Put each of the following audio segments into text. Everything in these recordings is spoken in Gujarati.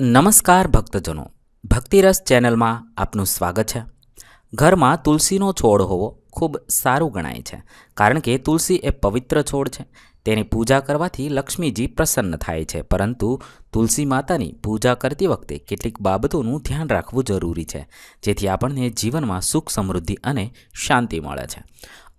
નમસ્કાર ભક્તજનો, ભક્તિરસ ચેનલમાં આપનું સ્વાગત છે। ઘરમાં તુલસીનો છોડ હોવો ખૂબ સારું ગણાય છે, કારણ કે તુલસી એ પવિત્ર છોડ છે। તેની પૂજા કરવાથી લક્ષ્મીજી પ્રસન્ન થાય છે, પરંતુ તુલસી માતાની પૂજા કરતી વખતે કેટલીક બાબતોનું ધ્યાન રાખવું જરૂરી છે, જેથી આપણને જીવનમાં સુખ, સમૃદ્ધિ અને શાંતિ મળે છે।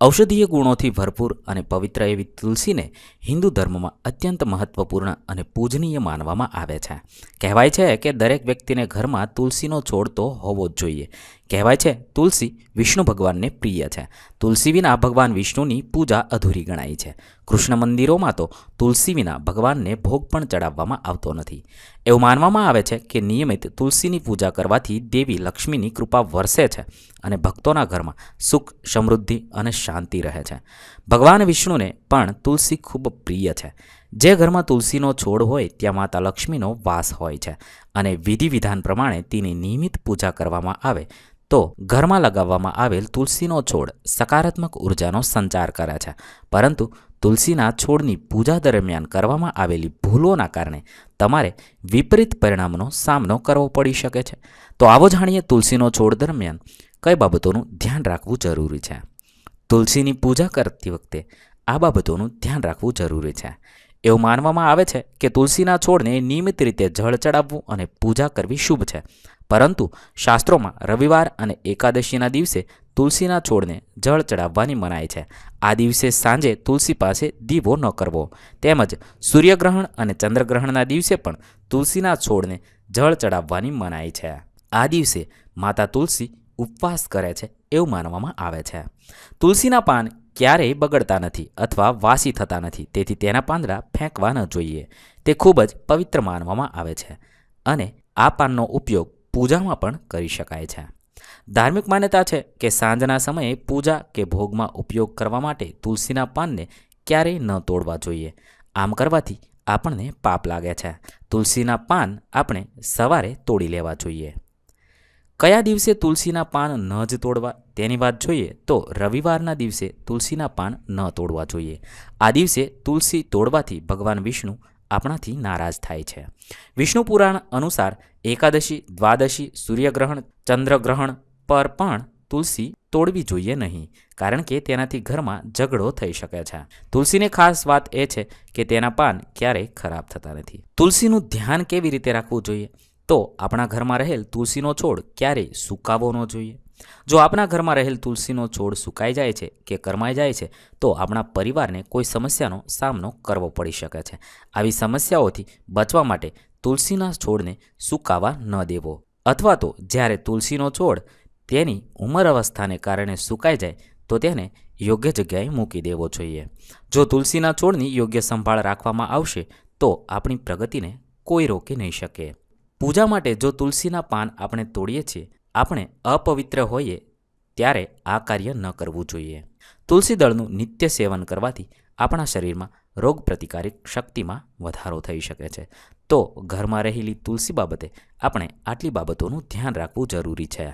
ઔષધીય ગુણોથી ભરપૂર અને પવિત્ર એવી તુલસીને હિન્દુ ધર્મમાં અત્યંત મહત્વપૂર્ણ અને પૂજનીય માનવામાં આવે છે। કહેવાય છે કે દરેક વ્યક્તિને ઘરમાં તુલસીનો છોડ તો હોવો જ જોઈએ। કહેવાય છે તુલસી વિષ્ણુ ભગવાનને પ્રિય છે। તુલસી વિના ભગવાન વિષ્ણુની પૂજા અધૂરી ગણાય છે। કૃષ્ણ મંદિરોમાં તો તુલસી વિના ભગવાનને ભોગ પણ ચડાવવામાં આવતો નથી। એવું માનવામાં આવે છે કે નિયમિત તુલસીની પૂજા કરવાથી દેવી લક્ષ્મીની કૃપા વરસે છે અને ભક્તોના ઘરમાં સુખ, સમૃદ્ધિ અને શાંતિ રહે છે। ભગવાન વિષ્ણુને પણ તુલસી ખૂબ પ્રિય છે। જે ઘરમાં તુલસીનો છોડ હોય ત્યાં માતા લક્ષ્મીનો વાસ હોય છે અને વિધિ વિધાન પ્રમાણે તેની નિયમિત પૂજા કરવામાં આવે તો ઘરમાં લગાવવામાં આવેલ તુલસીનો છોડ સકારાત્મક ઉર્જાનો સંચાર કરે છે, પરંતુ તુલસીના છોડની પૂજા દરમિયાન કરવામાં આવેલી ભૂલોના કારણે તમારે વિપરીત પરિણામનો સામનો કરવો પડી શકે છે। તો આવો જાણીએ તુલસીનો છોડ દરમિયાન કઈ બાબતોનું ધ્યાન રાખવું જરૂરી છે। તુલસીની પૂજા કરતી વખતે આ બાબતોનું ધ્યાન રાખવું જરૂરી છે। એવું માનવામાં આવે છે કે તુલસીના છોડને નિયમિત રીતે જળ ચડાવવું અને પૂજા કરવી શુભ છે, પરંતુ શાસ્ત્રોમાં રવિવાર અને એકાદશીના દિવસે તુલસીના છોડને જળ ચડાવવાની મનાઈ છે। આ દિવસે સાંજે તુલસી પાસે દીવો ન કરવો, તેમજ સૂર્યગ્રહણ અને ચંદ્રગ્રહણના દિવસે પણ તુલસીના છોડને જળ ચડાવવાની મનાઈ છે। આ દિવસે માતા તુલસી ઉપવાસ કરે છે એવું માનવામાં આવે છે। તુલસીના પાન ક્યારેય બગડતા નથી અથવા વાસી થતા નથી, તેથી તેના પાંદડા ફેંકવા ન જોઈએ। તે ખૂબ જ પવિત્ર માનવામાં આવે છે અને આ પાનનો ઉપયોગ પૂજામાં પણ કરી શકાય છે। ધાર્મિક માન્યતા છે કે સાંજના સમયે પૂજા કે ભોગમાં ઉપયોગ કરવા માટે તુલસીના પાનને ક્યારેય ન તોડવા જોઈએ। આમ કરવાથી આપણને પાપ લાગે છે। તુલસીના પાન આપણે સવારે તોડી લેવા જોઈએ। કયા દિવસે તુલસીના પાન ન જ તોડવા તેની વાત જોઈએ તો રવિવારના દિવસે તુલસીના પાન ન તોડવા જોઈએ। આ દિવસે તુલસી તોડવાથી ભગવાન વિષ્ણુ આપણાથી નારાજ થાય છે। વિષ્ણુ પુરાણ અનુસાર એકાદશી, દ્વાદશી, સૂર્યગ્રહણ, ચંદ્રગ્રહણ પર પણ તુલસી તોડવી જોઈએ નહીં, કારણ કે તેનાથી ઘરમાં ઝઘડો થઈ શકે છે। તુલસીની ખાસ વાત એ છે કે તેના પાન ક્યારેય ખરાબ થતા નથી। તુલસીનું ધ્યાન કેવી રીતે રાખવું જોઈએ તો આપણા ઘરમાં રહેલ તુલસીનો છોડ ક્યારેય સુકાવો ન જોઈએ। જો આપણા ઘરમાં રહેલ તુલસીનો છોડ સુકાઈ જાય છે કે કરમાઈ જાય છે તો આપણા પરિવારને કોઈ સમસ્યાનો સામનો કરવો પડી શકે છે। આવી સમસ્યાઓથી બચવા માટે તુલસીના છોડને સુકાવા ન દેવો, અથવા તો જ્યારે તુલસીનો છોડ તેની ઉંમર અવસ્થાને કારણે સુકાઈ જાય તો તેને યોગ્ય જગ્યાએ મૂકી દેવો જોઈએ। જો તુલસીના છોડની યોગ્ય સંભાળ રાખવામાં આવશે તો આપણી પ્રગતિને કોઈ રોકી નહીં શકે। પૂજા માટે જો તુલસીના પાન આપણે તોડીએ છીએ, આપણે અપવિત્ર હોઈએ ત્યારે આ કાર્ય ન કરવું જોઈએ। તુલસી દળનું નિત્ય સેવન કરવાથી આપણા શરીરમાં રોગ પ્રતિકારક શક્તિમાં વધારો થઈ શકે છે। તો ઘરમાં રહેલી તુલસી બાબતે આપણે આટલી બાબતોનું ધ્યાન રાખવું જરૂરી છે।